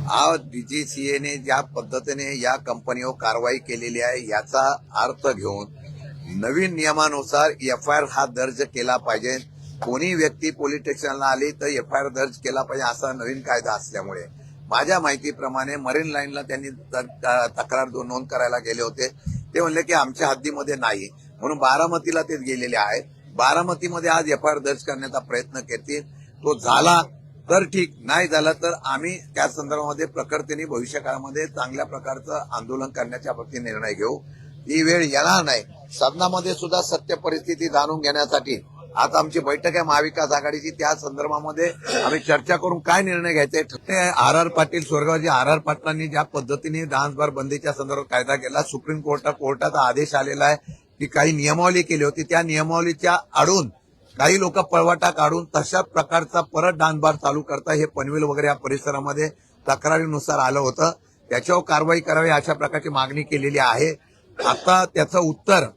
आज डीजीसीएने ज्या पद्धतीने या कंपनीवर कारवाई केलेली आहे याचा अर्थ घेऊन नवीन नियमानुसार एफआयआर हा दर्ज केला पाहिजे. कोणी व्यक्ती पोलीस स्टेशनला आली तर एफआयआर दर्ज केला पाहिजे असा नवीन कायदा असल्यामुळे माझ्या माहितीप्रमाणे मरीन लाईनला त्यांनी तक्रार नोंद करायला गेले होते. ते म्हणले की आमच्या हद्दीमध्ये नाही म्हणून बारामतीला ते गेलेले आहेत. बारामतीमध्ये आज एफआयआर दर्ज करण्याचा प्रयत्न करतील. तो झाला तर ठीक, नाही झालं तर आम्ही त्या संदर्भामध्ये प्रकर्तेने भविष्यकाळामध्ये चांगल्या प्रकारचं आंदोलन करण्याच्या बाबतीत निर्णय घेऊ. ही वेळ येणार नाही. सदनामध्ये सुद्धा सत्य परिस्थिती जाणून घेण्यासाठी आता आमची बैठक आहे महाविकास आघाडीची. त्या संदर्भामध्ये आम्ही चर्चा करून काय निर्णय घ्यायचे. आर पाटील स्वर्गवासी आर पाटलांनी ज्या पद्धतीने डान्स बार बंदीच्या संदर्भात कायदा केला, सुप्रीम कोर्टाचा आदेश आलेला आहे की काही नियमावली केली होती, त्या नियमावलीच्या आडून काही लोक पळवाटा काढून तशा प्रकारचा परत डान्स बार चालू करता हे पनवेल वगैरे या परिसरामध्ये तक्रारीनुसार आलं होतं. त्याच्यावर कारवाई करावी अशा प्रकारची मागणी केलेली आहे. आता त्याचं उत्तर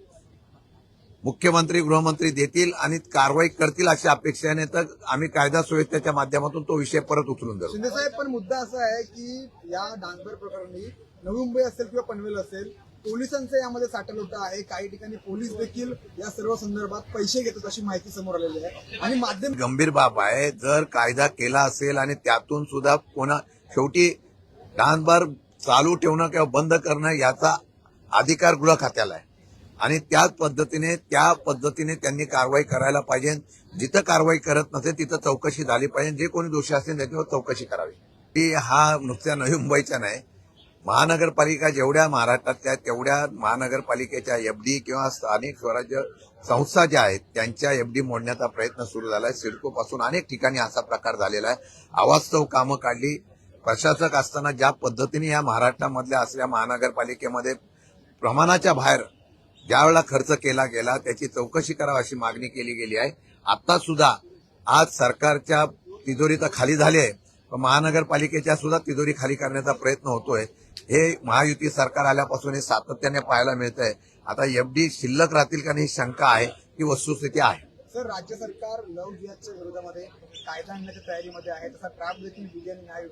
मुख्यमंत्री गृहमंत्री देतील आणि कारवाई करतील अशी अपेक्षेने तर आम्ही कायदा सुव्यवस्थेच्या माध्यमातून तो विषय परत उचलून देऊ. शिंदे साहेब, पण मुद्दा असा आहे की या डान्सबार प्रकरणी नवी मुंबई असेल किंवा पनवेल असेल, पोलिसांचं यामध्ये साठवलं आहे. काही ठिकाणी पोलीस देखील या सर्व संदर्भात पैसे घेतात अशी माहिती समोर आलेली आहे आणि माध्यम गंभीर बाब आहे. जर कायदा केला असेल आणि त्यातून सुद्धा शेवटी डान्स बार चालू ठेवणं किंवा बंद करणं याचा अधिकार गृह खात्याला आहे आणि त्या पद्धतीने त्यांनी कारवाई करायला पाहिजे. जिथं कारवाई करत नसेल तिथं चौकशी झाली पाहिजे. जे कोणी दोषी असेल त्याच्यावर चौकशी करावी. की हा नुसत्या नवी मुंबईचा नाही, महानगरपालिका जेवढ्या महाराष्ट्रातल्या तेवढ्या महानगरपालिकेच्या एफडी किंवा स्थानिक स्वराज्य संस्था ज्या आहेत त्यांच्या एफडी मोडण्याचा प्रयत्न सुरू झाला आहे. सिडको पासून अनेक ठिकाणी असा प्रकार झालेला आहे. अवास्तव कामं काढली. प्रशासक असताना ज्या पद्धतीने या महाराष्ट्रामधल्या असल्या महानगरपालिकेमध्ये प्रमाणाच्या बाहेर ज्यावेळेला खर्च केला गेला त्याची चौकशी करावी अशी मागणी केली गेली आहे. आता सुद्धा आज सरकारच्या तिजोरी तर खाली झाली आहे, पण महानगरपालिकेच्या सुद्धा तिजोरी खाली करण्याचा प्रयत्न होतोय. हे महायुती सरकार आल्यापासून हे सातत्याने पाहायला मिळत आहे. आता एफडी शिल्लक राहतील का नाही ही शंका आहे, ही वस्तुस्थिती आहे. सर, राज्य सरकार लव्ह जिहादच्या विरोधामध्ये कायदा आणण्याच्या तयारीमध्ये आहे, तसा ड्राफ्ट देखील विधी आणि न्याय